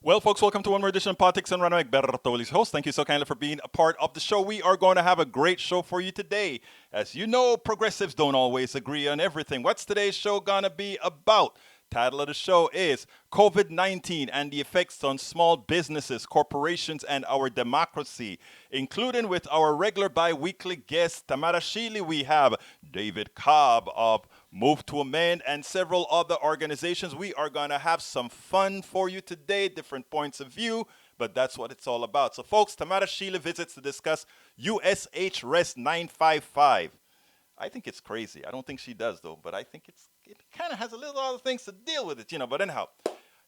Well, folks, welcome to one more edition of Politics and Runaway. Bertoli's host. Thank you so kindly for being a part of the show. We are going to have a great show for you today. As you know, progressives don't always agree on everything. What's today's show going to be about? Title of the show is COVID-19 and the effects on small businesses, corporations, and our democracy. Including with our regular bi-weekly guest, Tamara Shealey, we have David Cobb of Move to Amend and several other organizations. We are going to have some fun for you today, different points of view, but that's what it's all about. So, folks, Tamara Shealey visits to discuss US HRes955. I think it's crazy. I don't think she does, though, but I think it kind of has a little other things to deal with it, But anyhow,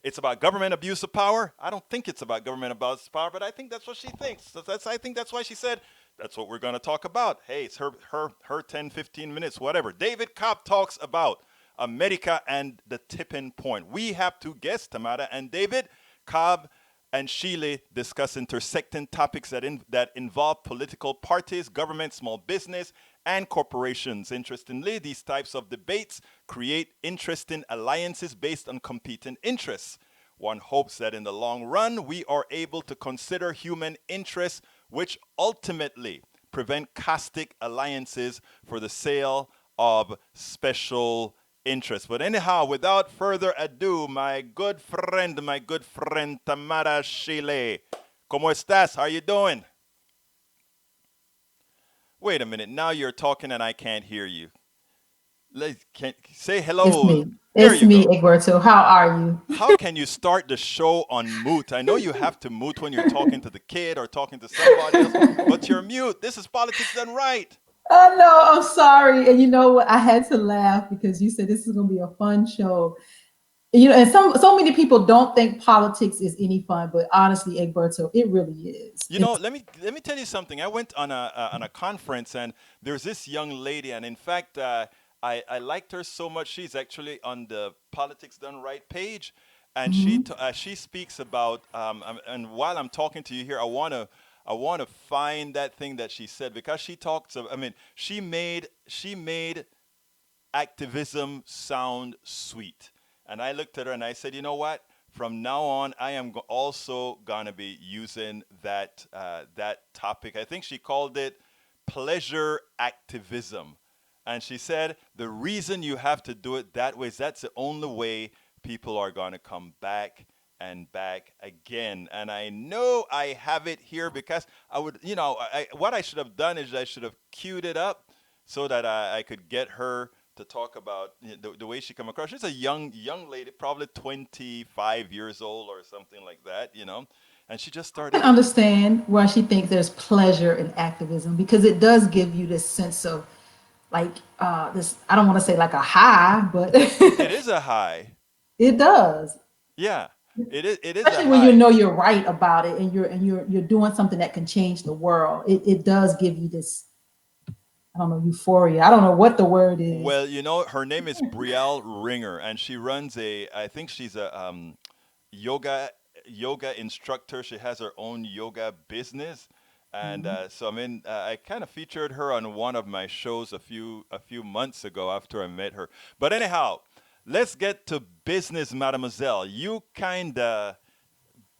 it's about government abuse of power. I don't think it's about government abuse of power, but I think that's what she thinks. I think that's why she said that's what we're going to talk about. Hey, it's her 10, 15 minutes, whatever. David Cobb talks about America and the tipping point. We have two guests, Tamara and David. Cobb and Shealey discuss intersecting topics that involve political parties, government, small business, and corporations. Interestingly, these types of debates create interesting alliances based on competing interests. One hopes that in the long run, we are able to consider human interests, which ultimately prevent caustic alliances for the sale of special interests. But anyhow, without further ado, my good friend Tamara Shealey. ¿Cómo estás? How are you doing? Wait a minute. Now you're talking and I can't hear you. Say It's hello. me. There It's you me, go. Egberto. How are you? How can you start the show on mute? I know you have to mute when you're talking to the kid or talking to somebody else, but you're mute. This is politics done right. Oh no, I'm sorry. And you know what? I had to laugh because you said this is going to be a fun show. And so many people don't think politics is any fun, but honestly, Egberto, it really is. Let me tell you something. I went on a conference and there's this young lady, and in fact, I liked her so much. She's actually on the Politics Done Right page, and Mhm. she speaks about. And while I'm talking to you here, I wanna find that thing that she said because she talks of. I mean, she made activism sound sweet. And I looked at her and I said, you know what? From now on, I am also gonna be using that topic. I think she called it pleasure activism, and she said the reason you have to do it that way is that's the only way people are gonna come back and back again. And I know I have it here because I would, what I should have done is I should have queued it up so that I could get her to talk about the way she come across. She's a young lady, probably 25 years old or something like that. And she just I started. can understand why she thinks there's pleasure in activism because it does give you this sense of like this. I don't want to say like a high, but It is a high. it does. Yeah, it is a Especially when you high. know you're right about it and you're doing something that can change the world. It does give you this, I don't know, euphoria. I don't know what the word is. Well, her name is Brielle Ringer, and she runs I think she's a yoga yoga instructor. She has her own yoga business, and Mhm. so I kind of featured her on one of my shows a few months ago after I met her. But anyhow, let's get to business, Mademoiselle. You kind of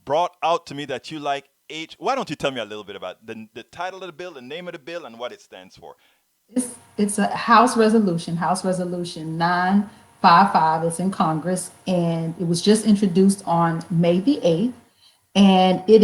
brought out to me that you like H. Why don't you tell me a little bit about the title of the bill, the name of the bill, and what it stands for? It's a House Resolution 955. It's in Congress, and it was just introduced on May the 8th. And it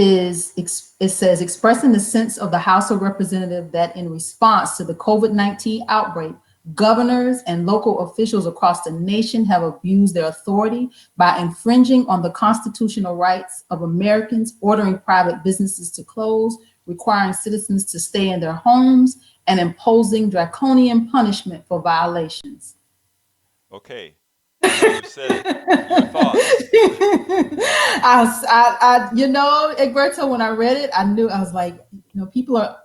says expressing the sense of the House of Representatives that in response to the COVID-19 outbreak, governors and local officials across the nation have abused their authority by infringing on the constitutional rights of Americans, ordering private businesses to close, requiring citizens to stay in their homes, and imposing draconian punishment for violations. Okay, now you said it. Your thoughts? Egberto, when I read it, I knew I was like, people are.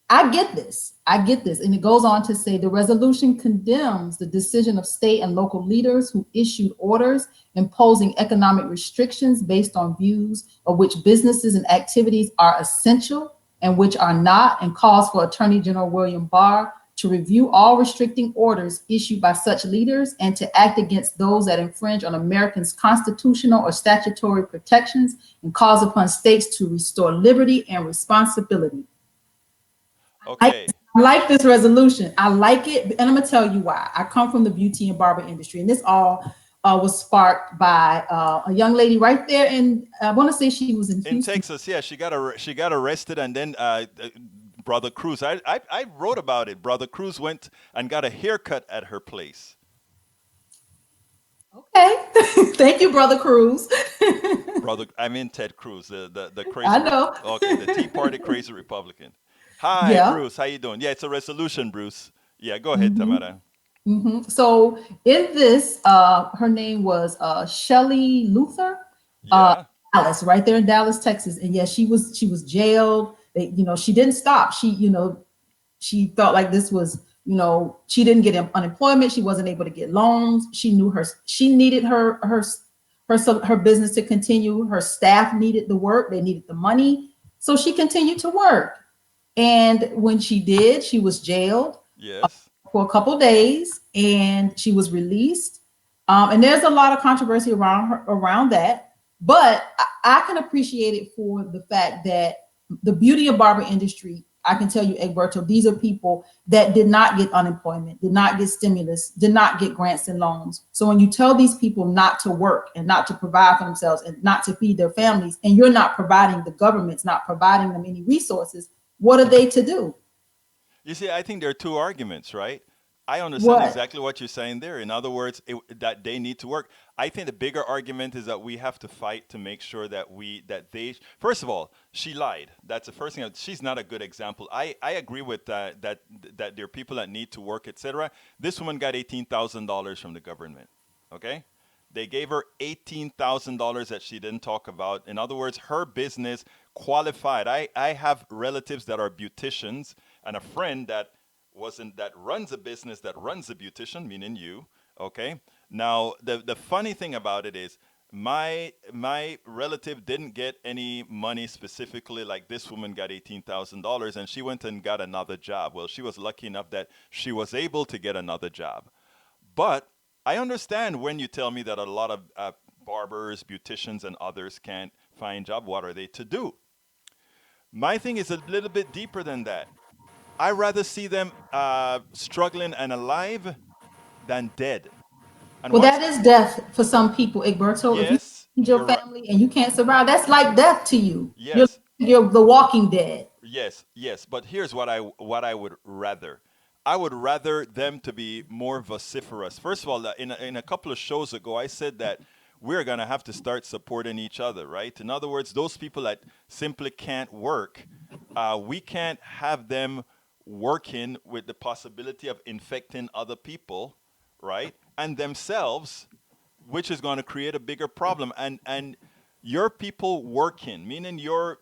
I get this. I get this. And it goes on to say the resolution condemns the decision of state and local leaders who issued orders imposing economic restrictions based on views of which businesses and activities are essential and which are not, and calls for Attorney General William Barr to review all restricting orders issued by such leaders and to act against those that infringe on Americans' constitutional or statutory protections and calls upon states to restore liberty and responsibility. I, Okay. I like this resolution. I like it, and I'm gonna tell you why. I come from the beauty and barber industry, and this all was sparked by a young lady right there, and I want to say she was in In Houston. Texas, yeah, she got arrested, and then Brother Cruz. I wrote about it. Brother Cruz went and got a haircut at her place. Okay, thank you, Brother Cruz. Brother, I mean Ted Cruz, the I crazy know. okay, the Tea Party crazy Republican. Hi, Yeah. Bruce. How you doing? Yeah, it's a resolution, Bruce. Yeah, go ahead, Tamara. So in this, her name was Shelley Luther, uh, Yeah. Dallas, right there in Dallas, Texas. And yes, she was jailed. She didn't stop. She felt like this was, she didn't get unemployment. She wasn't able to get loans. She needed her business to continue. Her staff needed the work. They needed the money. So she continued to work. And when she did, she was jailed Yes. for a couple days and she was released. And there's a lot of controversy around that, but I can appreciate it for the fact that the beauty of barber industry. I can tell you, Egberto, these are people that did not get unemployment, did not get stimulus, did not get grants and loans. So when you tell these people not to work and not to provide for themselves and not to feed their families, and you're not providing, the government's not providing them any resources, what are they to do? You see, I think there are two arguments, right? I understand What? exactly what you're saying there. In other words, that they need to work. I think the bigger argument is that we have to fight to make sure that they. First of all, she lied. That's the first thing. She's not a good example. I agree with that there are people that need to work, etc. This woman got $18,000 from the government. Okay, they gave her $18,000 that she didn't talk about. In other words, her business qualified. I have relatives that are beauticians and a friend that runs a business that runs a beautician, meaning you. Okay. Now the funny thing about it is my relative didn't get any money specifically like this woman got $18,000 and she went and got another job. Well, she was lucky enough that she was able to get another job. But I understand when you tell me that a lot of barbers, beauticians, and others can't find job. What are they to do? My thing is a little bit deeper than that. I rather see them struggling and alive than dead. And Well, what's that is death for some people, Egberto. If you yes, feed your you're right. family and you can't survive, that's like death to you. You're Yes, you're the walking dead. yes. But here's what I would rather. I would rather them to be more vociferous. First of all, in a couple of shows ago, I said that we're gonna have to start supporting each other, right? In other words, those people that simply can't work, we can't have them working with the possibility of infecting other people, right? And themselves, which is going to create a bigger problem. And your people working, meaning the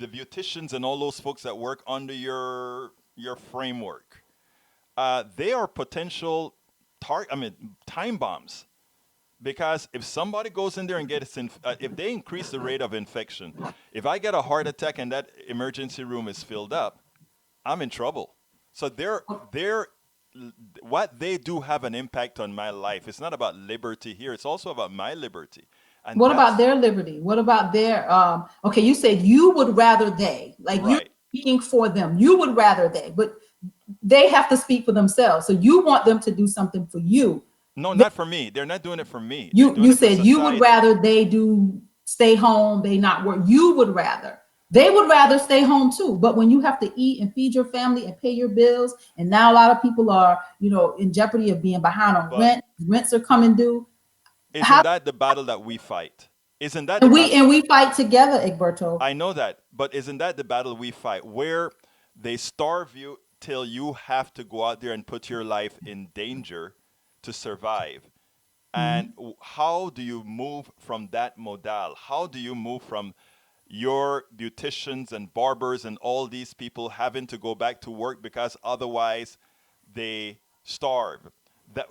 beauticians and all those folks that work under your framework, they are potential time bombs. Because if somebody goes in there and if they increase the rate of infection, if I get a heart attack and that emergency room is filled up, I'm in trouble. So they're what they do have an impact on my life. It's not about liberty here. It's also about my liberty. And What about that's their liberty? What about their okay, you said you would rather they, like you right. speaking for them. You would rather they, but they have to speak for themselves. So you want them to do something for you. No, not for me. They're not doing it for me. They're You doing you it for said you would society. rather they do stay home, they not work. You would rather. They would rather stay home too. But when you have to eat and feed your family and pay your bills, and now a lot of people are, in jeopardy of being behind on But rents are coming due. isn't How that the battle that we fight? Isn't that the and we battle? and we fight together, Egberto. I know that, but isn't that the battle we fight where they starve you till you have to go out there and put your life in danger to survive? And how do you move from that modal? How do you move from your beauticians and barbers and all these people having to go back to work because otherwise they starve?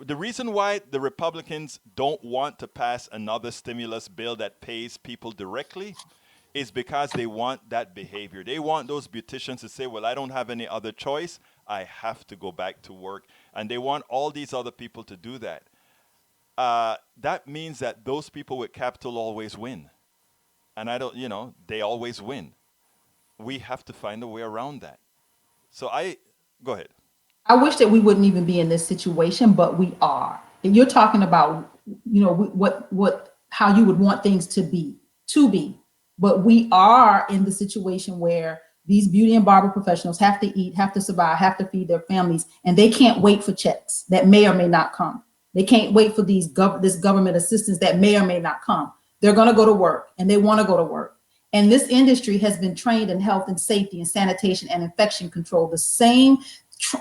The reason why the Republicans don't want to pass another stimulus bill that pays people directly is because they want that behavior. They want those beauticians to say, well, I don't have any other choice. I have to go back to work. And they want all these other people to do that. That means that those people with capital always win. And I don't, they always win. We have to find a way around that. So go ahead. I wish that we wouldn't even be in this situation, but we are. And you're talking about, how you would want things to be. But we are in the situation where these beauty and barber professionals have to eat, have to survive, have to feed their families, and they can't wait for checks that may or may not come. They can't wait for this government assistance that may or may not come. They're going to go to work, and they want to go to work. And this industry has been trained in health and safety and sanitation and infection control. The same,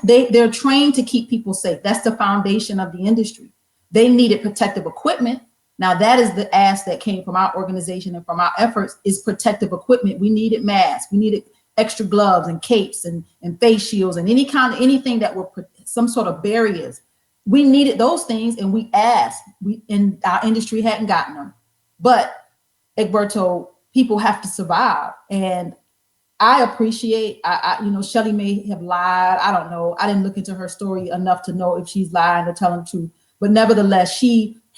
they're trained to keep people safe. That's the foundation of the industry. They needed protective equipment. Now that is the ask that came from our organization and from our efforts is protective equipment. We needed masks. We needed extra gloves and capes and face shields and anything that were some sort of barriers. We needed those things, and we asked. And our industry hadn't gotten them. But Egberto, people have to survive, and I appreciate. Shealey may have lied. I don't know. I didn't look into her story enough to know if she's lying or telling the truth. But nevertheless,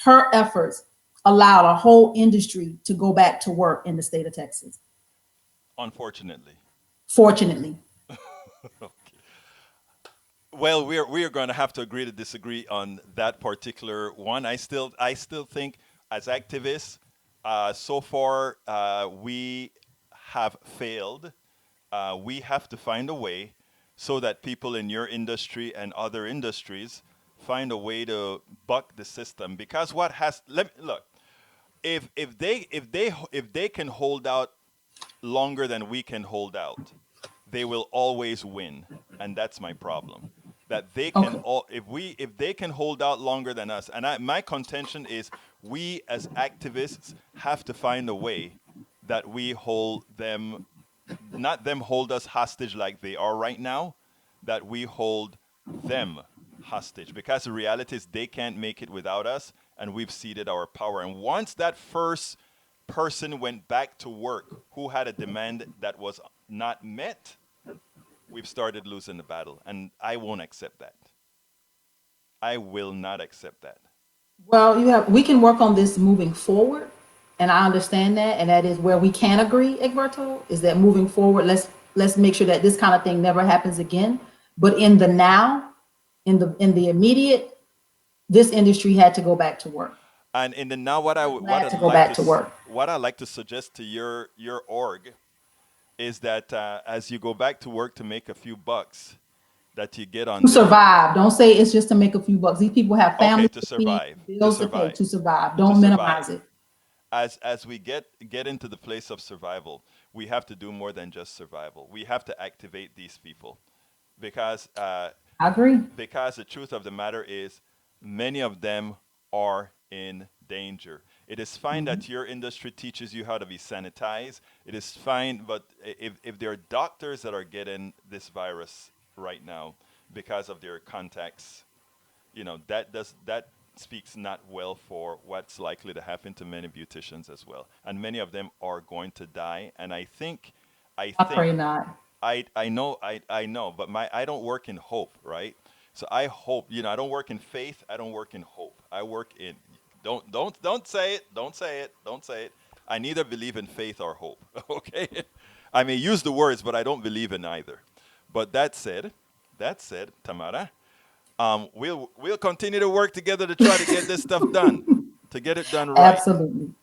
her efforts allowed a whole industry to go back to work in the state of Texas. Unfortunately. Fortunately. Well, we are going to have to agree to disagree on that particular one. I still think as activists, so far we have failed. We have to find a way so that people in your industry and other industries find a way to buck the system. Because look, if they can hold out longer than we can hold out, they will always win, and that's my problem. That they can if they can hold out longer than us, and my contention is we as activists have to find a way that we hold them, not them hold us hostage like they are right now, that we hold them hostage, because the reality is they can't make it without us, and we've ceded our power. And once that first person went back to work who had a demand that was not met, we've started losing the battle, and I won't accept that. I will not accept that. Well, we can work on this moving forward, and I understand that, and that is where we can agree, Egberto, is that moving forward, let's make sure that this kind of thing never happens again. But in the now, in the immediate, this industry had to go back to work. And in the now, what I like to suggest to your org is that as you go back to work to make a few bucks, that you get on to survive. Don't say it's just to make a few bucks. These people have families to survive, bills to pay, to survive. Don't minimize it. As we get into the place of survival, we have to do more than just survival. We have to activate these people, because I agree. Because the truth of the matter is, many of them are in danger. It is fine that your industry teaches you how to be sanitized. It is fine, but if there are doctors that are getting this virus right now because of their contacts, that speaks not well for what's likely to happen to many beauticians as well. And many of them are going to die. And I pray not. I know, but I don't work in hope, right? So I hope, I don't work in faith. I don't work in hope. I work in, don't say it. Don't say it. Don't say it. I neither believe in faith or hope. Okay. I may use the words, but I don't believe in either. But that said, Tamara, we'll continue to work together to try to get this stuff done, to get it done right.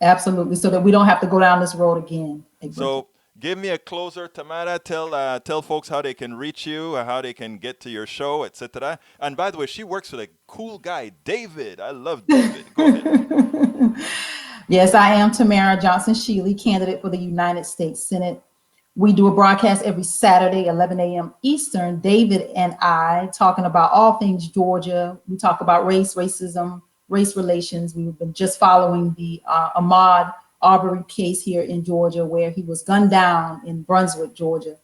Absolutely, so that we don't have to go down this road again. So give me a closer, Tamara. Tell folks how they can reach you, how they can get to your show, etc. And by the way, she works with a cool guy, David. I love David. Go ahead. Yes, I am Tamara Shealey, candidate for the United States Senate. We do a broadcast every Saturday, 11 a.m. Eastern. David and I talking about all things Georgia. We talk about race, racism, race relations. We've been just following the Ahmaud Arbery case here in Georgia, where he was gunned down in Brunswick, Georgia,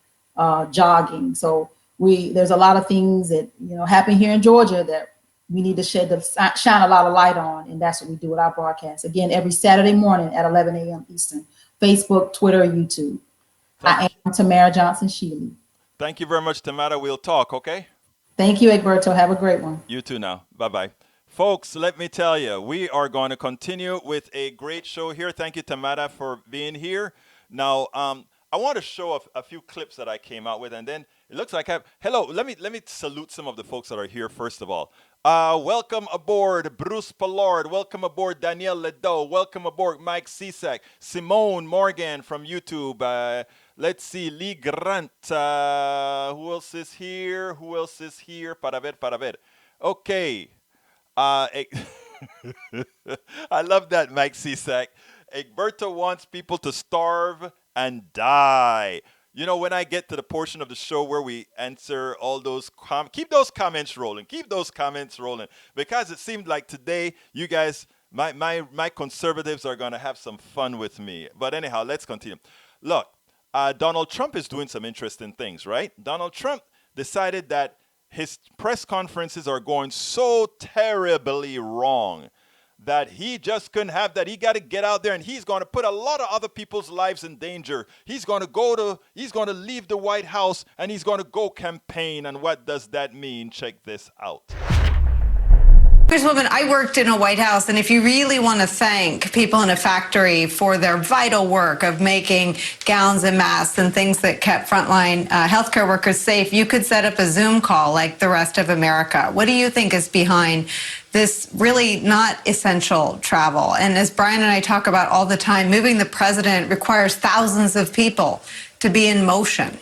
jogging. So there's a lot of things that happen here in Georgia that we need to shine a lot of light on, and that's what we do with our broadcast. Again, every Saturday morning at 11 a.m. Eastern. Facebook, Twitter, YouTube. I am Tamara Shealey. Thank you very much, Tamara. We'll talk, okay? Thank you, Egberto. Have a great one. You too now. Bye-bye. Folks, let me tell you, we are going to continue with a great show here. Thank you, Tamara, for being here. Now, I want to show a few clips that I came out with, and then it looks like I have. Hello, let me salute some of the folks that are here first of all. Welcome aboard, Bruce Pollard. Welcome aboard, Danielle Ledoux. Welcome aboard, Mike Cisak. Simone Morgan from YouTube. Let's see, Lee Grant. Who else is here? Who else is here? Para ver. Okay. I love that, Mike Cisak. Egberto wants people to starve and die. You know, when I get to the portion of the show where we answer all those keep those comments rolling. Keep those comments rolling. Because it seemed like today, you guys, my conservatives are going to have some fun with me. But anyhow, let's continue. Look, Donald Trump is doing some interesting things, right? Donald Trump decided that his press conferences are going so terribly wrong that he just couldn't have that. He got to get out there, and he's going to put a lot of other people's lives in danger. He's going to leave the White House, and he's going to go campaign. And what does that mean? Check this out. Congresswoman, I worked in a White House, and if you really want to thank people in a factory for their vital work of making gowns and masks and things that kept frontline healthcare workers safe, you could set up a Zoom call like the rest of America. What do you think is behind this really not essential travel? And as Brian and I talk about all the time, moving the president requires thousands of people to be in motion.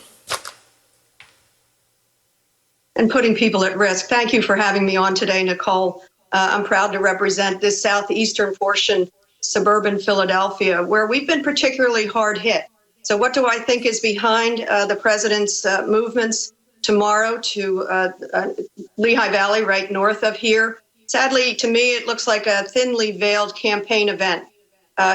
And putting people at risk. Thank you for having me on today, Nicole. I'm proud to represent this southeastern portion, suburban Philadelphia, where we've been particularly hard hit. So what do I think is behind the president's movements tomorrow to Lehigh Valley, right north of here? Sadly, to me, it looks like a thinly veiled campaign event.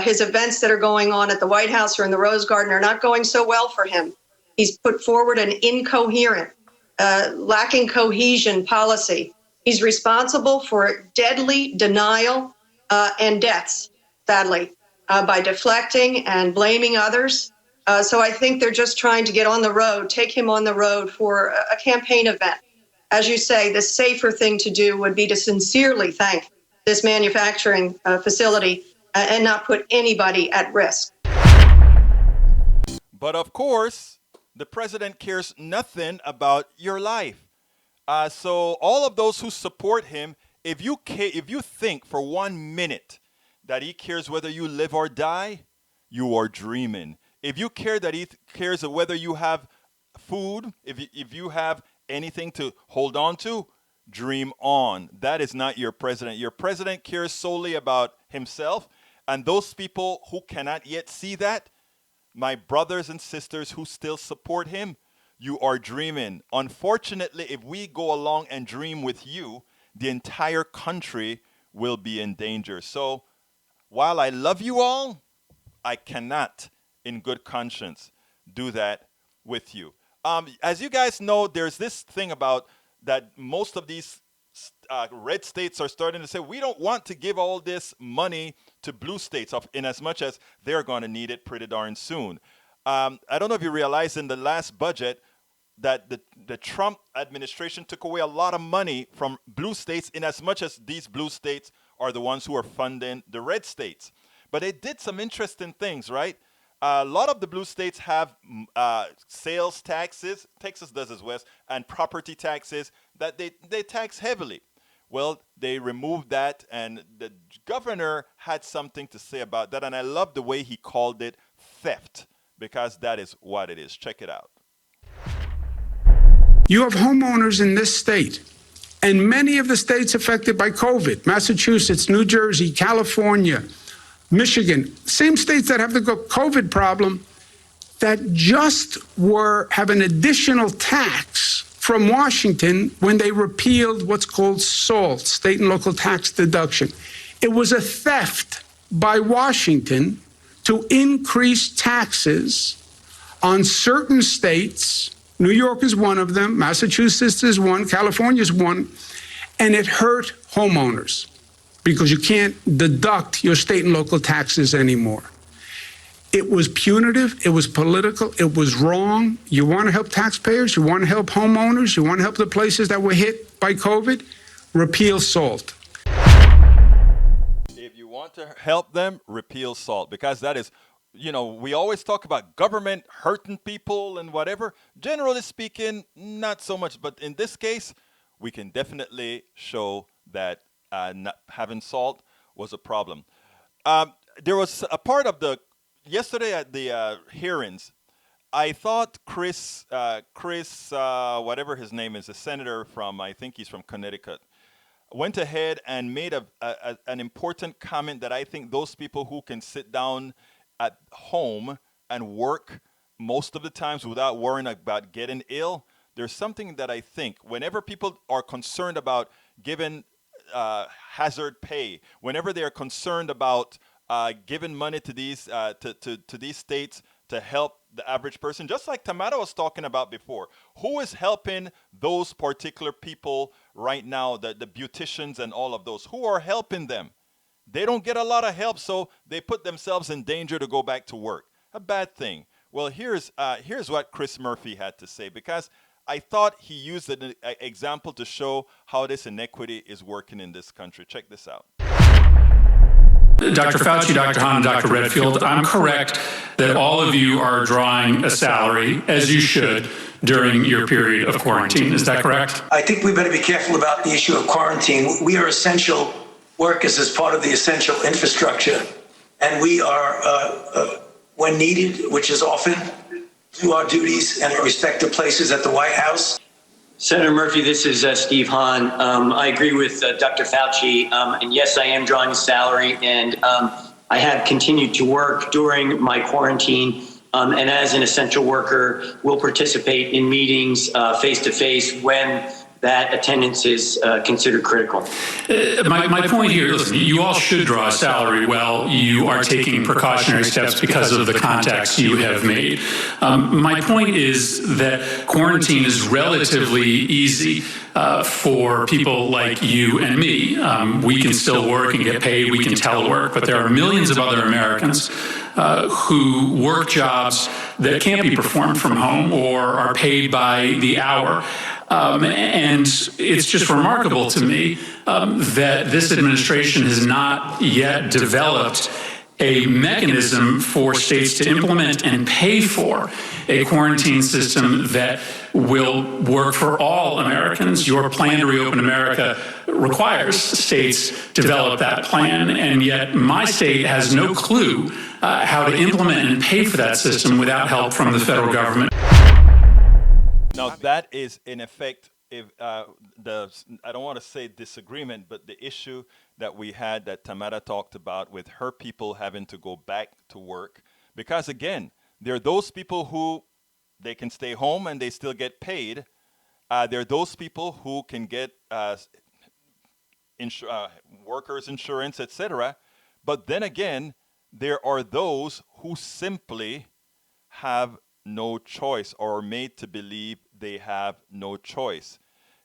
His events that are going on at the White House or in the Rose Garden are not going so well for him. He's put forward an incoherent, lacking cohesion policy. He's responsible for deadly denial and deaths, sadly, by deflecting and blaming others. So I think they're just trying to get on the road, take him on the road for a campaign event. As you say, the safer thing to do would be to sincerely thank this manufacturing facility and not put anybody at risk. But of course, the president cares nothing about your life. So all of those who support him, if you think for 1 minute that he cares whether you live or die, you are dreaming. If you care that he cares whether you have food, if you have anything to hold on to, dream on. That is not your president. Your president cares solely about himself. And those people who cannot yet see that, my brothers and sisters who still support him, you are dreaming. Unfortunately, if we go along and dream with you, the entire country will be in danger. So while I love you all, I cannot, in good conscience, do that with you. As you guys know, there's this thing about that most of these red states are starting to say, we don't want to give all this money to blue states in as much as they're going to need it pretty darn soon. I don't know if you realize in the last budget that the Trump administration took away a lot of money from blue states in as much as these blue states are the ones who are funding the red states. But they did some interesting things, right? A lot of the blue states have sales taxes, Texas does as well, and property taxes that they tax heavily. Well, they removed that, and the governor had something to say about that, and I love the way he called it theft, because that is what it is. Check it out. You have homeowners in this state, and many of the states affected by COVID, Massachusetts, New Jersey, California, Michigan, same states that have the COVID problem, that just have an additional tax from Washington when they repealed what's called SALT, state and local tax deduction. It was a theft by Washington to increase taxes on certain states. New York is one of them, Massachusetts is one, California is one, and it hurt homeowners because you can't deduct your state and local taxes anymore. It was punitive. It was political. It was wrong. You want to help taxpayers? You want to help homeowners? You want to help the places that were hit by COVID? Repeal SALT. If you want to help them, repeal SALT, because that is, we always talk about government hurting people and whatever. Generally speaking, not so much. But in this case, we can definitely show that not having SALT was a problem. There was a part of yesterday at the hearings. I thought Chris, whatever his name is, a senator from, I think he's from Connecticut, went ahead and made an important comment that I think those people who can sit down at home and work most of the times without worrying about getting ill, there's something that I think whenever people are concerned about giving hazard pay, whenever they are concerned about giving money to these to these states to help the average person, just like Tamara was talking about before. Who is helping those particular people right now, the beauticians and all of those? Who are helping them? They don't get a lot of help, so they put themselves in danger to go back to work. A bad thing. Well, here's what Chris Murphy had to say, because I thought he used an example to show how this inequity is working in this country. Check this out. Dr. Fauci, Dr. Hahn, Dr. Redfield, I'm correct that all of you are drawing a salary, as you should, during your period of quarantine. Is that correct? I think we better be careful about the issue of quarantine. We are essential workers as part of the essential infrastructure, and we are, when needed, which is often, do our duties and our respective places at the White House. Senator Murphy, this is Steve Hahn. I agree with Dr. Fauci, and yes, I am drawing a salary, and I have continued to work during my quarantine, and as an essential worker, will participate in meetings face-to-face when that attendance is considered critical. My point here, listen, you all should draw a salary while you are taking precautionary steps because of the contacts you have made. My point is that quarantine is relatively easy for people like you and me. We can still work and get paid, we can telework, but there are millions of other Americans who work jobs that can't be performed from home or are paid by the hour. And it's just remarkable to me that this administration has not yet developed a mechanism for states to implement and pay for a quarantine system that will work for all Americans. Your plan to reopen America requires states develop that plan, and yet my state has no clue how to implement and pay for that system without help from the federal government. Now that is in effect, if I don't want to say disagreement, but the issue that we had that Tamara talked about with her people having to go back to work, because again, there are those people who they can stay home and they still get paid. There are those people who can get workers' insurance, etc. But then again, there are those who simply have no choice or are made to believe they have no choice.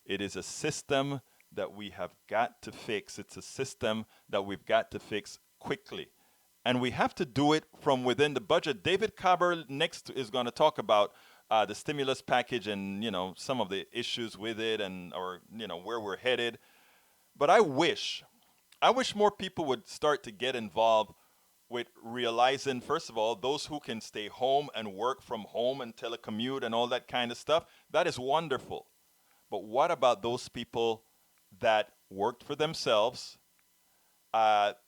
It is a system that we have got to fix. It's a system that we've got to fix quickly. And we have to do it from within the budget. David Cobb next is going to talk about the stimulus package and, some of the issues with it and, where we're headed. But I wish more people would start to get involved with realizing, first of all, those who can stay home and work from home and telecommute and all that kind of stuff, that is wonderful. But what about those people that worked for themselves?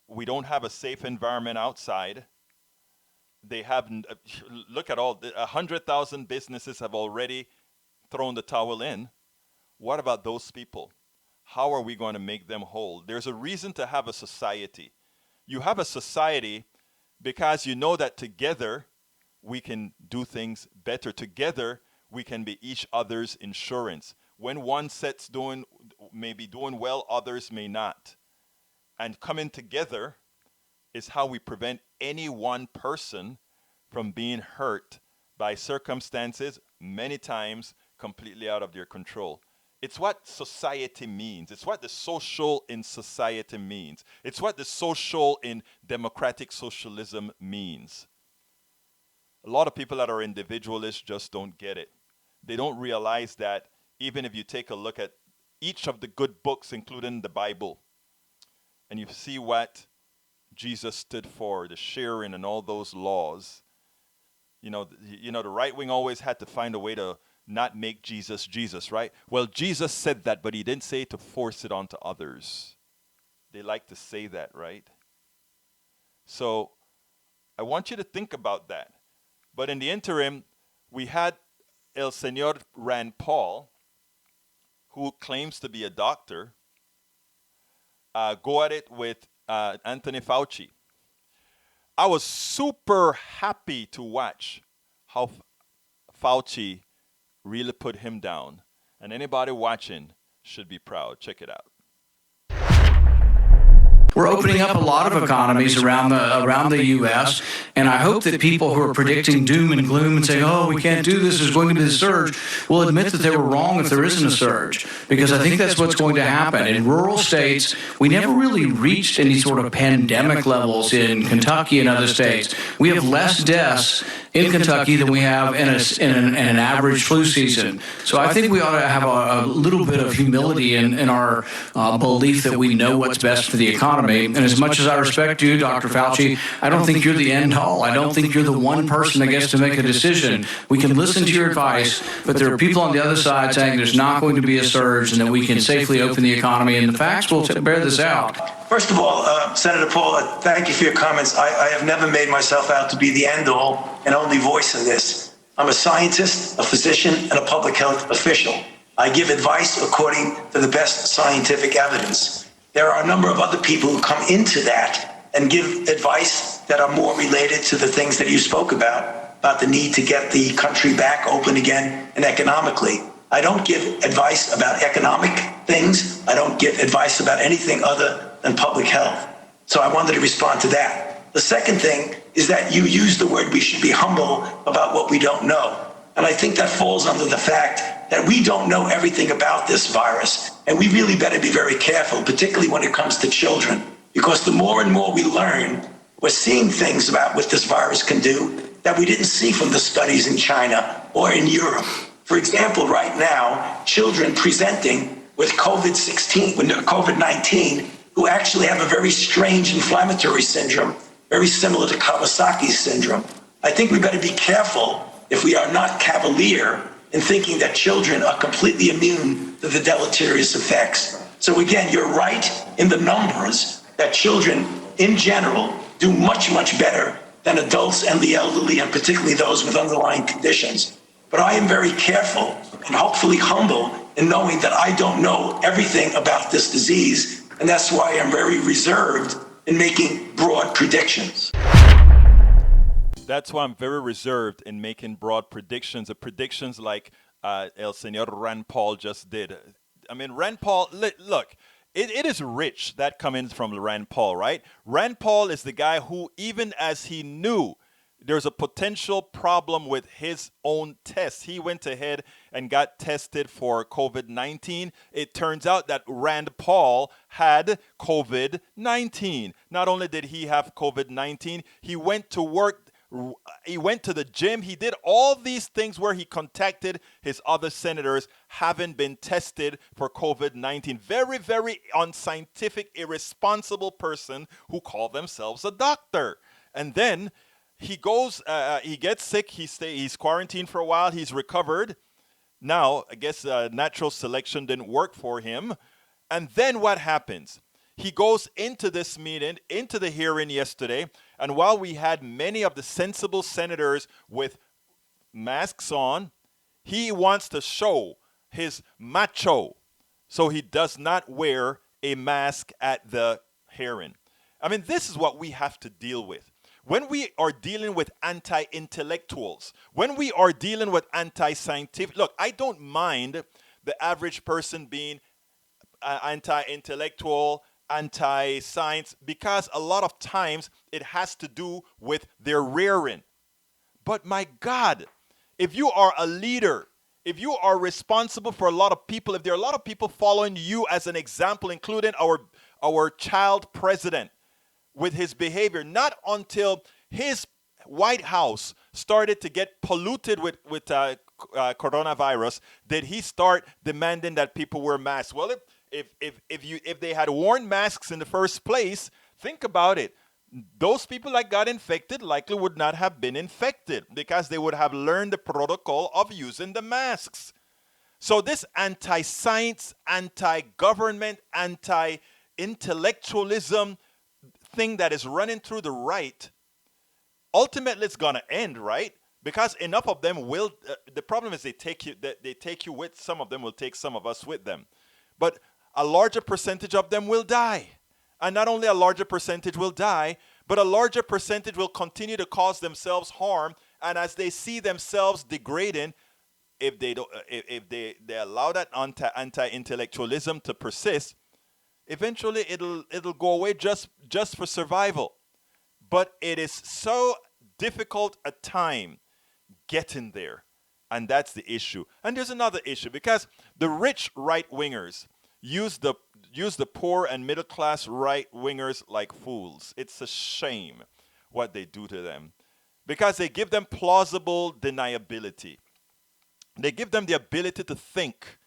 We don't have a safe environment outside. They have, look at 100,000 businesses have already thrown the towel in. What about those people? How are we going to make them whole? There's a reason to have a society. You have a society because you know that together we can do things better. Together we can be each other's insurance. When one set's may be doing well, others may not. And coming together is how we prevent any one person from being hurt by circumstances, many times completely out of their control. It's what society means. It's what the social in society means. It's what the social in democratic socialism means. A lot of people that are individualists just don't get it. They don't realize that even if you take a look at each of the good books, including the Bible, and you see what Jesus stood for, the sharing and all those laws, the right wing always had to find a way to not make Jesus Jesus, right? Well, Jesus said that, but he didn't say to force it onto others. They like to say that, right? So I want you to think about that. But in the interim, we had El Señor Rand Paul, who claims to be a doctor, go at it with Anthony Fauci. I was super happy to watch how Fauci really put him down. And anybody watching should be proud. Check it out. We're opening up a lot of economies around the U.S., and I hope that people who are predicting doom and gloom and saying, oh, we can't do this, there's going to be a surge, will admit that they were wrong if there isn't a surge, because I think that's what's going to happen. In rural states, we never really reached any sort of pandemic levels in Kentucky and other states. We have less deaths in Kentucky than we have in an average flu season. So I think we ought to have a little bit of humility in our belief that we know what's best for the economy. And as much as I respect you, Dr. Fauci, I don't think you're the end all. I don't think you're the one person that gets to make a decision. We can listen to your advice, but there are people on the other side saying there's not going to be a surge and that we can safely open the economy, and the facts will bear this out. First of all, Senator Paul, thank you for your comments. I have never made myself out to be the end-all and only voice in this. I'm a scientist, a physician, and a public health official. I give advice according to the best scientific evidence. There are a number of other people who come into that and give advice that are more related to the things that you spoke about the need to get the country back open again and economically. I don't give advice about economic things. I don't give advice about anything other than public health. So I wanted to respond to that. The second thing is that you use the word we should be humble about what we don't know. And I think that falls under the fact that we don't know everything about this virus. And we really better be very careful, particularly when it comes to children, because the more and more we learn, we're seeing things about what this virus can do that we didn't see from the studies in China or in Europe. For example, right now, children presenting with COVID-19 who actually have a very strange inflammatory syndrome, very similar to Kawasaki's syndrome. I think we better be careful if we are not cavalier in thinking that children are completely immune to the deleterious effects. So again, you're right in the numbers that children in general do much, much better than adults and the elderly, and particularly those with underlying conditions. But I am very careful and hopefully humble in knowing that I don't know everything about this disease, and that's why I'm very reserved in making broad predictions. That's why I'm very reserved in making broad predictions, predictions like El Señor Rand Paul just did. I mean, Rand Paul, look, it is rich that coming from Rand Paul, right? Rand Paul is the guy who, even as he knew there's a potential problem with his own test, he went ahead and got tested for COVID-19. It turns out that Rand Paul had COVID-19. Not only did he have COVID-19, he went to work. He went to the gym. He did all these things where he contacted his other senators having been tested for COVID-19. Very, very unscientific, irresponsible person who called themselves a doctor. And then he goes, he gets sick. He's quarantined for a while. He's recovered. Now, I guess natural selection didn't work for him. And then what happens? He goes into this meeting, into the hearing yesterday, and while we had many of the sensible senators with masks on, he wants to show his macho, so he does not wear a mask at the hearing. I mean, this is what we have to deal with. When we are dealing with anti-intellectuals, when we are dealing with anti-scientific, look, I don't mind the average person being anti-intellectual, anti-science, because a lot of times it has to do with their rearing. But my God, if you are a leader, if you are responsible for a lot of people, if there are a lot of people following you as an example, including our child president with his behavior, not until his White House started to get polluted with coronavirus, did he start demanding that people wear masks? Well, if they had worn masks in the first place, think about it. Those people that got infected likely would not have been infected because they would have learned the protocol of using the masks. So this anti-science, anti-government, anti-intellectualism thing that is running through the right, ultimately it's going to end, right? Because enough of them will, the problem is they take you with, some of them will take some of us with them. But a larger percentage of them will die. And not only a larger percentage will die, but a larger percentage will continue to cause themselves harm. And as they see themselves degrading, if they allow that anti-intellectualism to persist, eventually it'll go away just for survival. But it is so difficult a time getting there, and that's the issue. And there's another issue, because the rich right-wingers use the poor and middle-class right-wingers like fools. It's a shame what they do to them, because they give them plausible deniability. They give them the ability to think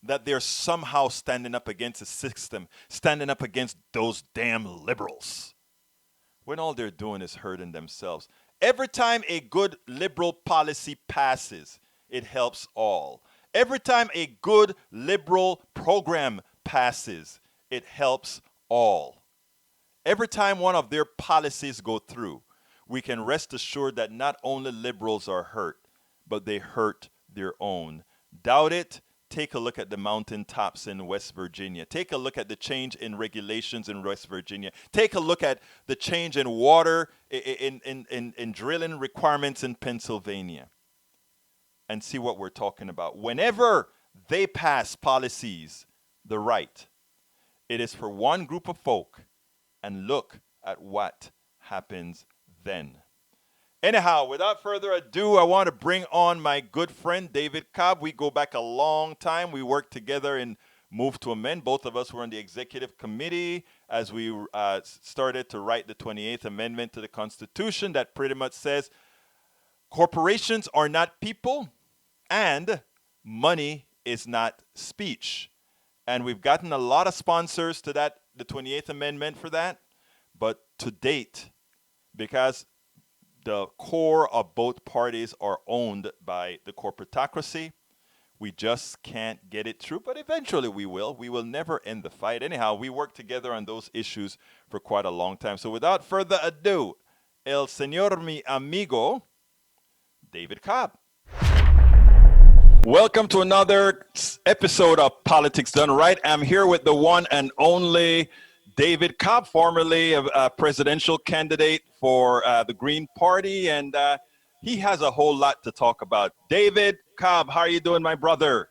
that they're somehow standing up against the system, standing up against those damn liberals, when all they're doing is hurting themselves. Every time a good liberal policy passes, it helps all. Every time a good liberal program passes, it helps all. Every time one of their policies go through, we can rest assured that not only liberals are hurt, but they hurt their own. Doubt it? Take a look at the mountaintops in West Virginia. Take a look at the change in regulations in West Virginia. Take a look at the change in water, in drilling requirements in Pennsylvania, and see what we're talking about. Whenever they pass policies, the right, it is for one group of folk, and look at what happens then. Anyhow, without further ado, I want to bring on my good friend, David Cobb. We go back a long time. We worked together in Move to Amend. Both of us were on the executive committee as we started to write the 28th Amendment to the Constitution that pretty much says corporations are not people and money is not speech. And we've gotten a lot of sponsors to that, the 28th Amendment for that. But to date, because the core of both parties are owned by the corporatocracy, we just can't get it through, but eventually we will. We will never end the fight. Anyhow, we worked together on those issues for quite a long time. So without further ado, el señor mi amigo, David Cobb. Welcome to another episode of Politics Done Right. I'm here with the one and only David Cobb, formerly a presidential candidate for the Green Party, and he has a whole lot to talk about. David Cobb, how are you doing, my brother?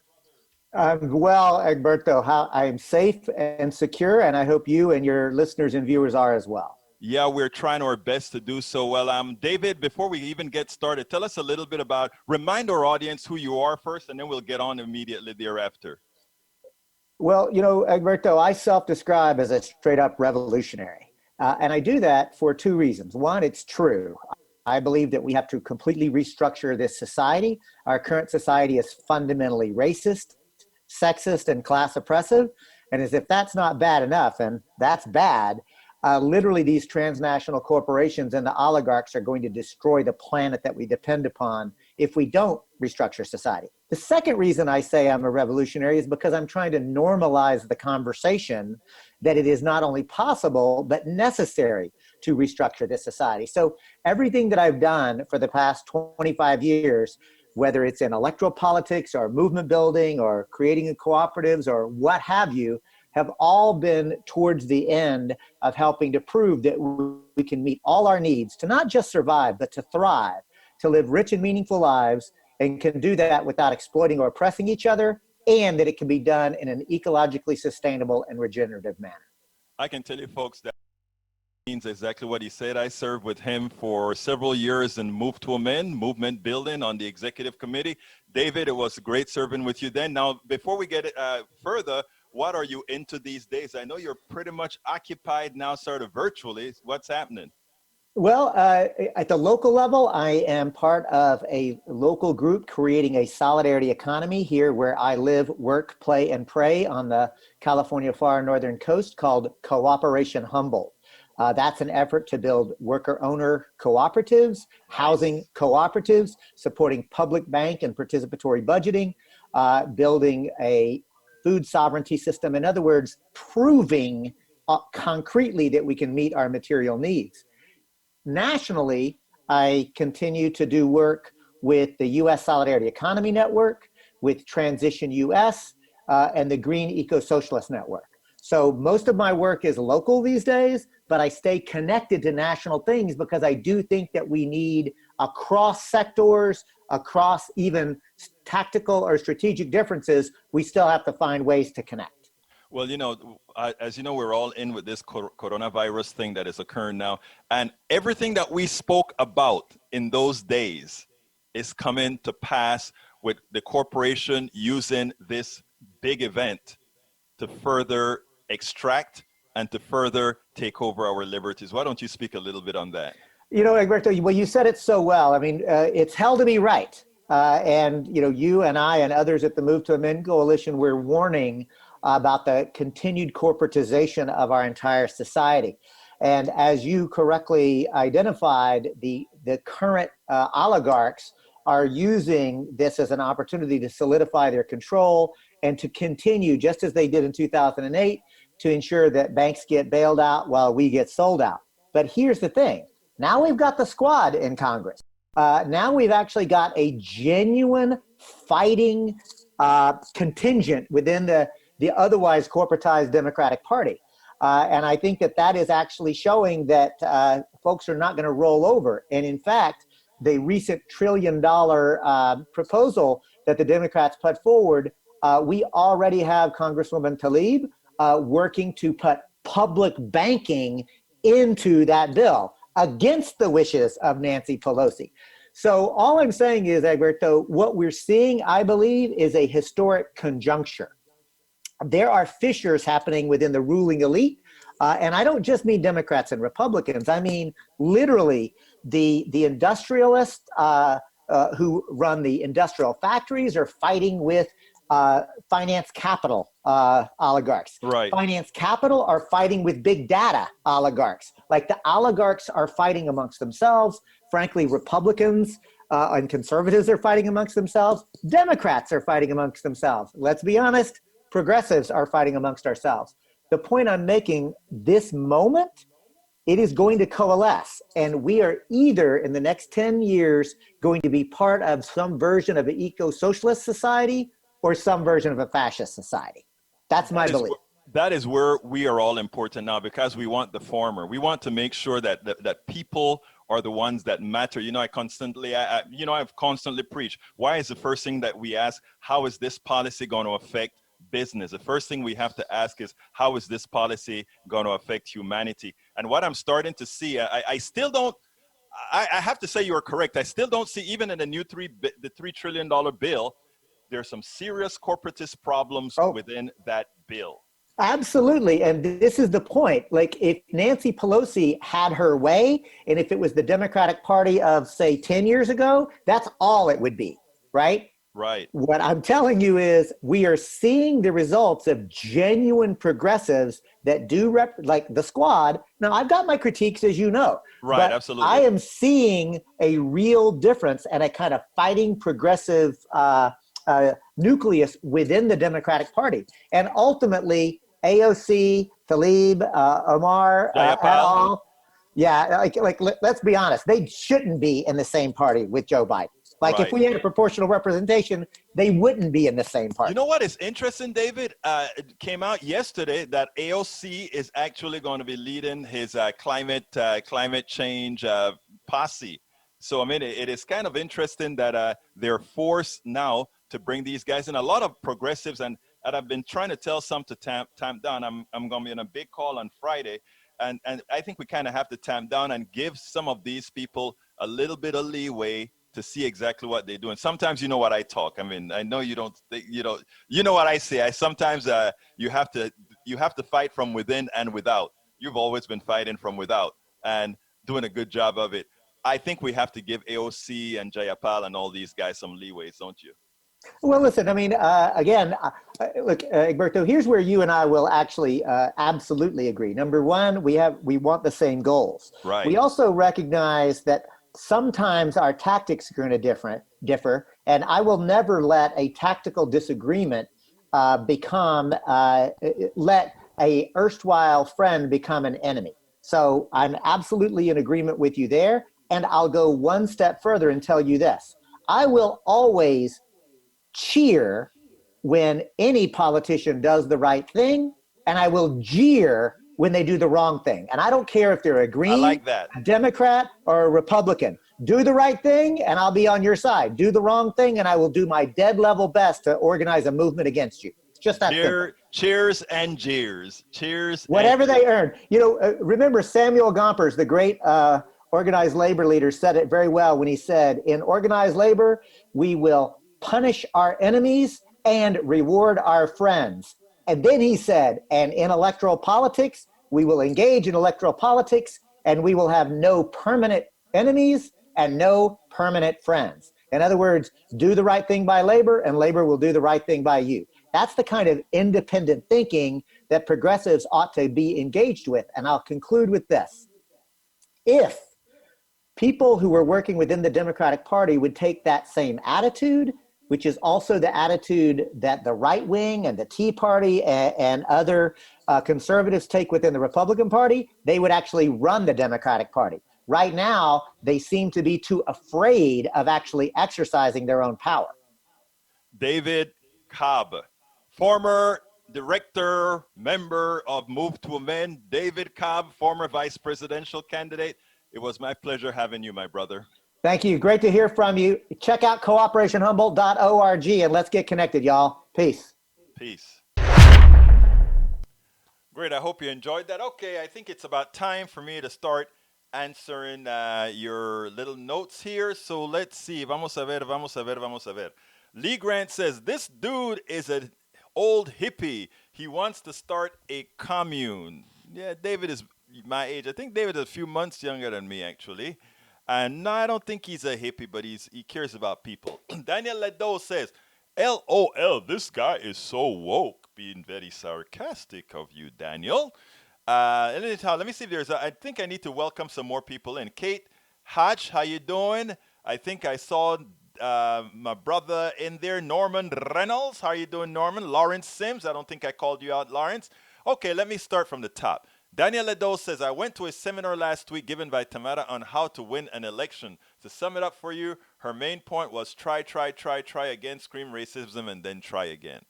Well, Egberto, I am safe and secure, and I hope you and your listeners and viewers are as well. Yeah, we're trying our best to do so. Well, David, before we even get started, tell us a little bit about, remind our audience who you are first, and then we'll get on immediately thereafter. Well, you know, Egberto, I self-describe as a straight-up revolutionary, and I do that for two reasons. One, it's true. I believe that we have to completely restructure this society. Our current society is fundamentally racist, sexist, and class oppressive, and as if that's not bad enough, and that's bad, literally these transnational corporations and the oligarchs are going to destroy the planet that we depend upon if we don't restructure society. The second reason I say I'm a revolutionary is because I'm trying to normalize the conversation that it is not only possible, but necessary to restructure this society. So everything that I've done for the past 25 years, whether it's in electoral politics or movement building or creating cooperatives or what have you, have all been towards the end of helping to prove that we can meet all our needs to not just survive, but to thrive, to live rich and meaningful lives, and can do that without exploiting or oppressing each other, and that it can be done in an ecologically sustainable and regenerative manner. I can tell you folks that means exactly what he said. I served with him for several years in Move to Amend, movement building on the executive committee. David, it was great serving with you then. Now, before we get further, what are you into these days? I know you're pretty much occupied now, sort of virtually. What's happening? Well, at the local level, I am part of a local group creating a solidarity economy here where I live, work, play, and pray on the California far northern coast called Cooperation Humboldt. That's an effort to build worker-owner cooperatives, housing cooperatives, supporting public bank and participatory budgeting, building a food sovereignty system. In other words, proving concretely that we can meet our material needs. Nationally, I continue to do work with the US Solidarity Economy Network, with Transition US, and the Green Eco-Socialist Network. So most of my work is local these days, but I stay connected to national things because I do think that we need across sectors, across even tactical or strategic differences, we still have to find ways to connect. Well, as you know, we're all in with this coronavirus thing that is occurring now. And everything that we spoke about in those days is coming to pass with the corporation using this big event to further extract and to further take over our liberties. Why don't you speak a little bit on that? Egberto, well, you said it so well. I mean, it's hell to be right. And, you and I and others at the Move to Amend Coalition, we're warning about the continued corporatization of our entire society. And as you correctly identified, the current oligarchs are using this as an opportunity to solidify their control and to continue, just as they did in 2008, to ensure that banks get bailed out while we get sold out. But here's the thing. Now we've got the squad in Congress. Now we've actually got a genuine fighting contingent within the otherwise corporatized Democratic Party. And I think that is actually showing that folks are not going to roll over. And in fact, the recent $1 trillion proposal that the Democrats put forward, we already have Congresswoman Tlaib working to put public banking into that bill against the wishes of Nancy Pelosi. So all I'm saying is, Egberto, what we're seeing, I believe, is a historic conjuncture. There are fissures happening within the ruling elite. And I don't just mean Democrats and Republicans. I mean, literally, the industrialists who run the industrial factories are fighting with finance capital oligarchs. Right. Finance capital are fighting with big data oligarchs. Like the oligarchs are fighting amongst themselves. Frankly, Republicans and conservatives are fighting amongst themselves. Democrats are fighting amongst themselves. Let's be honest, progressives are fighting amongst ourselves. The point I'm making, this moment, it is going to coalesce. And we are either in the next 10 years going to be part of some version of an eco-socialist society or some version of a fascist society. That's my belief. That is where we are all important now, because we want the former. We want to make sure that that people are the ones that matter. I've constantly preached. Why is the first thing that we ask, how is this policy going to affect business? The first thing we have to ask is, how is this policy going to affect humanity? And what I'm starting to see, I still don't, I have to say you're correct. I still don't see, even in the new $3 trillion bill, there's some serious corporatist problems within that bill. Absolutely. And this is the point. Like, if Nancy Pelosi had her way, and if it was the Democratic Party of, say, 10 years ago, that's all it would be, right? Right. What I'm telling you is we are seeing the results of genuine progressives that do like the squad. Now, I've got my critiques, as you know. Right, but absolutely. I am seeing a real difference and a kind of fighting progressive nucleus within the Democratic Party. And ultimately, AOC, Tlaib, Omar, et al. Yeah, let's be honest. They shouldn't be in the same party with Joe Biden. Like, if we had a proportional representation, they wouldn't be in the same party. You know what is interesting, David? It came out yesterday that AOC is actually going to be leading his climate change posse. So, I mean, it is kind of interesting that they're forced now to bring these guys in. A lot of progressives, and I've been trying to tell some to tamp down. I'm going to be on a big call on Friday. And I think we kind of have to tamp down and give some of these people a little bit of leeway to see exactly what they're doing. Sometimes you know what I talk. I mean, I know you don't. You know what I say. Sometimes you have to fight from within and without. You've always been fighting from without, and doing a good job of it. I think we have to give AOC and Jayapal and all these guys some leeways, don't you? Well, listen, I mean, again, look, Egberto, here's where you and I will actually absolutely agree. Number one, we want the same goals. Right. We also recognize that sometimes our tactics are going to differ, and I will never let a tactical disagreement let a erstwhile friend become an enemy. So I'm absolutely in agreement with you there, and I'll go one step further and tell you this. I will always cheer when any politician does the right thing, and I will jeer when they do the wrong thing. And I don't care if they're a Green, I like that. a Democrat, or a Republican. Do the right thing, and I'll be on your side. Do the wrong thing, and I will do my dead level best to organize a movement against you. It's just that simple. Cheers and jeers. Cheers. Whatever they earn. You know, remember Samuel Gompers, the great organized labor leader, said it very well when he said, in organized labor, we will punish our enemies and reward our friends. And then he said, and in electoral politics, we will engage in electoral politics and we will have no permanent enemies and no permanent friends. In other words, do the right thing by labor and labor will do the right thing by you. That's the kind of independent thinking that progressives ought to be engaged with. And I'll conclude with this. If people who are working within the Democratic Party would take that same attitude, which is also the attitude that the right wing and the Tea Party and other conservatives take within the Republican Party, they would actually run the Democratic Party. Right now, they seem to be too afraid of actually exercising their own power. David Cobb, former director, member of Move to Amend. David Cobb, former vice presidential candidate. It was my pleasure having you, my brother. Thank you. Great to hear from you. Check out cooperationhumboldt.org and let's get connected, y'all. Peace. Peace. Great. I hope you enjoyed that. Okay, I think it's about time for me to start answering your little notes here. So let's see. Vamos a ver. Lee Grant says, this dude is an old hippie. He wants to start a commune. Yeah, David is my age. I think David is a few months younger than me, actually. And no, I don't think he's a hippie, but he cares about people. Daniel Ledo says, LOL, this guy is so woke. Being very sarcastic of you, Daniel. Anyhow, let me see if there's I think I need to welcome some more people in. Kate Hatch, how you doing? I think I saw my brother in there, Norman Reynolds. How are you doing, Norman? Lawrence Sims. I don't think I called you out, Lawrence. Okay, let me start from the top. Daniel Ledo says, I went to a seminar last week given by Tamara on how to win an election. To sum it up for you, her main point was try again, scream racism, and then try again.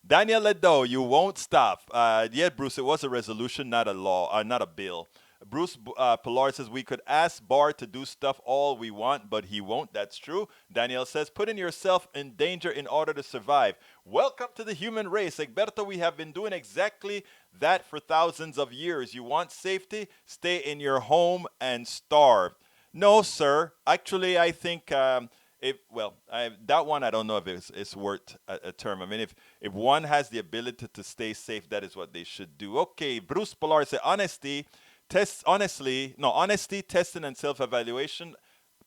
Daniel Ledo, you won't stop. Yeah, Bruce, it was a resolution, not a law, not a bill. Bruce Pilar says, we could ask Barr to do stuff all we want, but he won't. That's true. Daniel says, putting yourself in danger in order to survive. Welcome to the human race. Egberto, we have been doing exactly that for thousands of years. You want safety? Stay in your home and starve. No, sir. Actually, I think... that one I don't know if it's worth a term. I mean, if one has the ability to stay safe, that is what they should do. Okay, Bruce Pilar said, honesty, testing, and self-evaluation,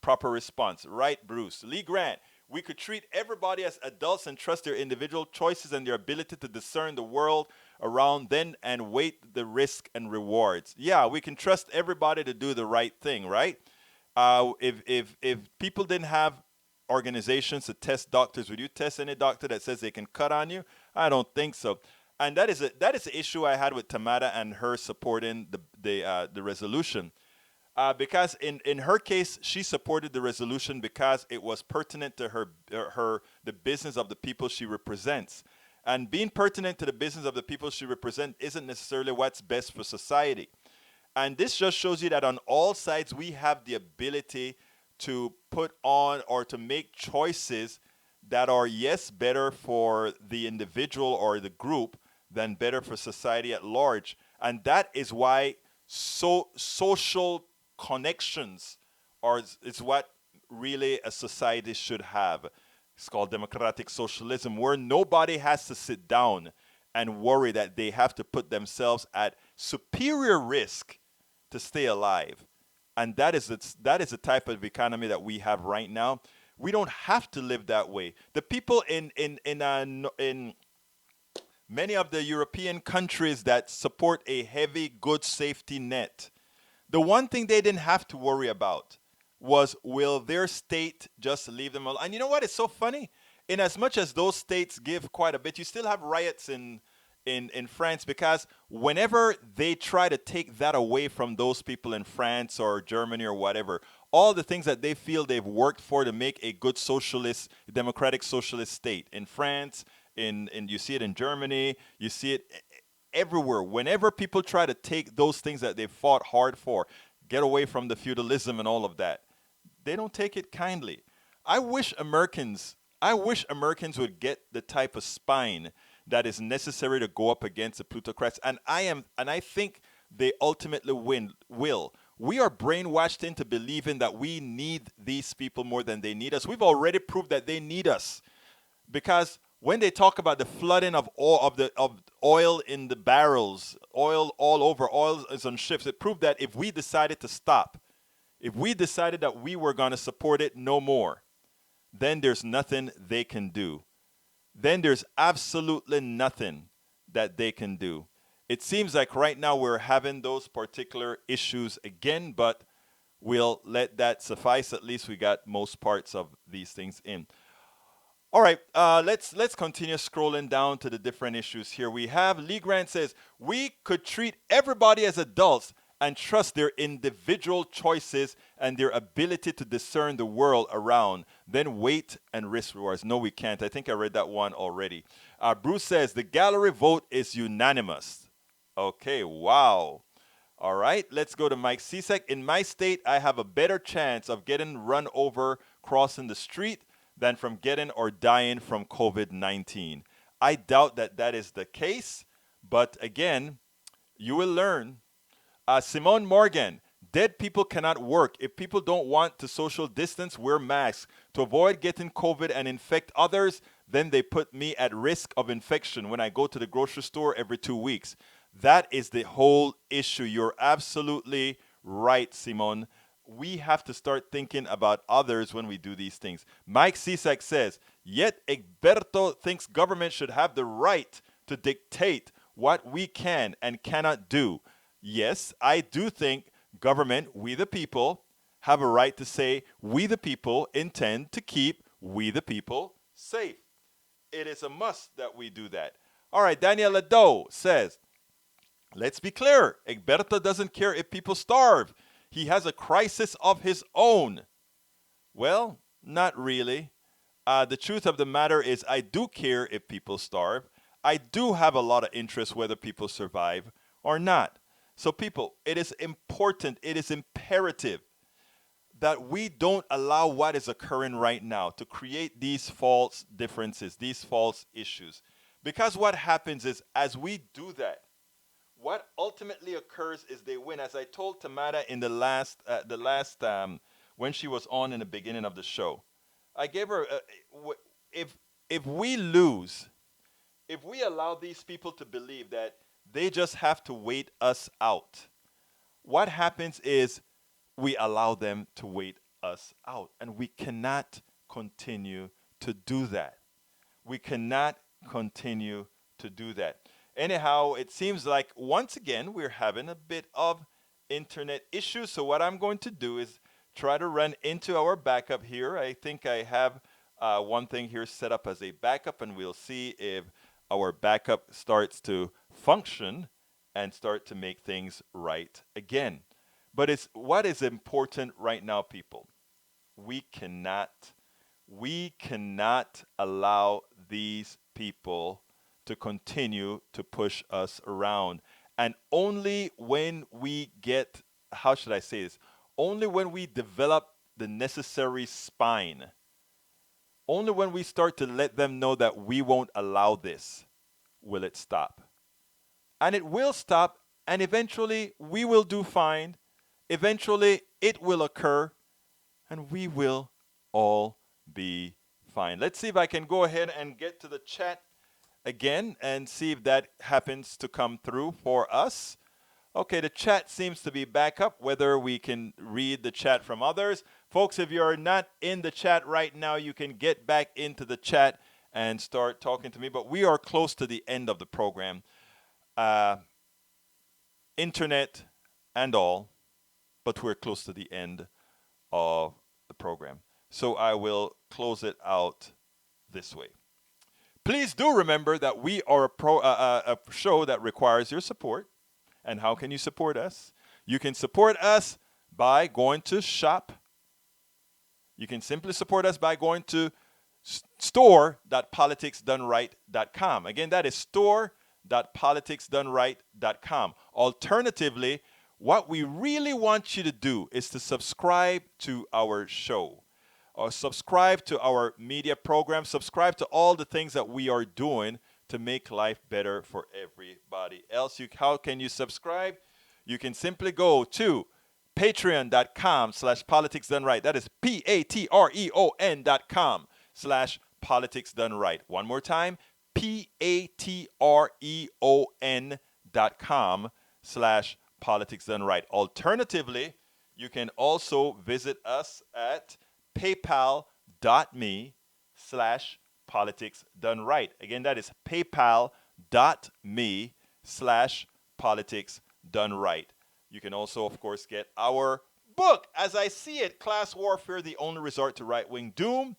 proper response. Right, Bruce. Lee Grant, we could treat everybody as adults and trust their individual choices and their ability to discern the world around them and weight the risk and rewards. Yeah, we can trust everybody to do the right thing, right? If people didn't have organizations to test doctors, would you test any doctor that says they can cut on you? I don't think so. And that is the issue I had with Tamara and her supporting the resolution, because in her case she supported the resolution because it was pertinent to the business of the people she represents, and being pertinent to the business of the people she represents isn't necessarily what's best for society. And this just shows you that on all sides we have the ability to put on or to make choices that are, yes, better for the individual or the group than better for society at large. And that is why social connections is what really a society should have. It's called democratic socialism, where nobody has to sit down and worry that they have to put themselves at superior risk to stay alive. And that is the type of economy that we have right now. We don't have to live that way. The people in many of the European countries that support a heavy good safety net, the one thing they didn't have to worry about was, will their state just leave them alone? And you know what? It's so funny. In as much as those states give quite a bit, you still have riots in France, because whenever they try to take that away from those people in France or Germany or whatever, all the things that they feel they've worked for to make a good socialist, democratic socialist state in France, in you see it in Germany, you see it everywhere. Whenever people try to take those things that they fought hard for, get away from the feudalism and all of that, they don't take it kindly. I wish Americans would get the type of spine that is necessary to go up against the plutocrats, and I think they ultimately will. We are brainwashed into believing that we need these people more than they need us. We've already proved that they need us, because when they talk about the flooding of oil in the barrels, oil all over, oil is on ships, it proved that if we decided to stop, if we decided that we were going to support it no more, then there's nothing they can do. Then there's absolutely nothing that they can do. It seems like right now we're having those particular issues again, but we'll let that suffice. At least we got most parts of these things in. All right, let's continue scrolling down to the different issues here. We have Lee Grant says, we could treat everybody as adults and trust their individual choices and their ability to discern the world around, then wait and risk rewards. No, we can't. I think I read that one already. Bruce says, the gallery vote is unanimous. Okay, wow. All right, let's go to Mike Cesek. In my state, I have a better chance of getting run over crossing the street than from getting or dying from COVID-19. I doubt that that is the case, but again, you will learn. Simone Morgan, dead people cannot work. If people don't want to social distance, wear masks. To avoid getting COVID and infect others, then they put me at risk of infection when I go to the grocery store every 2 weeks. That is the whole issue. You're absolutely right, Simone. We have to start thinking about others when we do these things. Mike Cisak says, yet Egberto thinks government should have the right to dictate what we can and cannot do. Yes, I do think government, we the people, have a right to say we the people intend to keep we the people safe. It is a must that we do that. All right, Daniel Lado says, let's be clear. Egberto doesn't care if people starve. He has a crisis of his own. Well, not really. The truth of the matter is I do care if people starve. I do have a lot of interest whether people survive or not. So people, it is important, it is imperative that we don't allow what is occurring right now to create these false differences, these false issues. Because what happens is, as we do that, what ultimately occurs is they win. As I told Tamara in the last when she was on in the beginning of the show, I gave her if we lose, if we allow these people to believe that they just have to wait us out, what happens is we allow them to wait us out, and we cannot continue to do that. We cannot continue to do that. Anyhow, it seems like once again we're having a bit of internet issues. So what I'm going to do is try to run into our backup here. I think I have one thing here set up as a backup, and we'll see if our backup starts to function and start to make things right again. But it's what is important right now, people. We cannot allow these people to continue to push us around. And only when we get, how should I say this? Only when we develop the necessary spine, only when we start to let them know that we won't allow this, will it stop. And it will stop, and eventually we will do fine. Eventually it will occur, and we will all be fine. Let's see if I can go ahead and get to the chat again and see if that happens to come through for us. Okay, the chat seems to be back up, whether we can read the chat from others. Folks, if you're not in the chat right now, you can get back into the chat and start talking to me. But we are close to the end of the program. Internet and all, but we're close to the end of the program. So I will close it out this way. Please do remember that we are a show that requires your support. And how can you support us? You can support us by going to shop. You can simply support us by going to store.politicsdoneright.com. Again, that is store.politicsdoneright.com. Alternatively, what we really want you to do is to subscribe to our show, or subscribe to our media program, subscribe to all the things that we are doing to make life better for everybody else. How can you subscribe? You can simply go to patreon.com/politicsdoneright. That is patreon.com/politicsdoneright. One more time, patreon.com/politicsdoneright. Alternatively, you can also visit us at paypal.me/politicsdoneright. Again, that is paypal.me/politicsdoneright. You can also, of course, get our book, As I See It, Class Warfare, the Only Resort to Right-Wing Doom,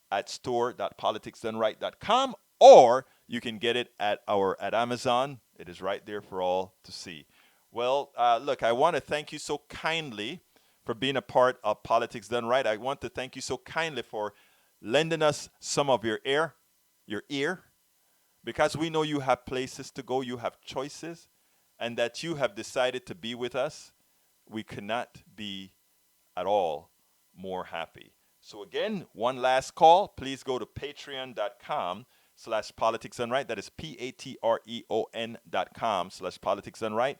at store.politicsdoneright.com, or you can get it at Amazon. It is right there for all to see. Well, look, I want to thank you so kindly for being a part of Politics Done Right. I want to thank you so kindly for lending us some of your ear, because we know you have places to go, you have choices, and that you have decided to be with us. We cannot be at all more happy. So again, one last call. Please go to patreon.com/politicsdoneright. That is patreon.com/politicsdoneright,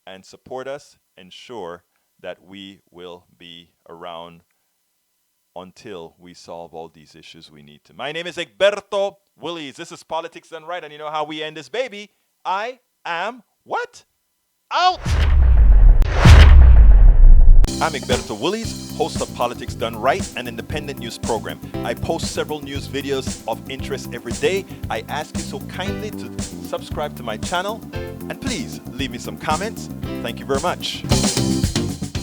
and support us. Ensure that we will be around until we solve all these issues we need to. My name is Egberto Willies. This is Politics Done Right, and you know how we end this, baby. I am what? Out! I'm Egberto Willies, host of Politics Done Right, an independent news program. I post several news videos of interest every day. I ask you so kindly to subscribe to my channel, and please leave me some comments. Thank you very much.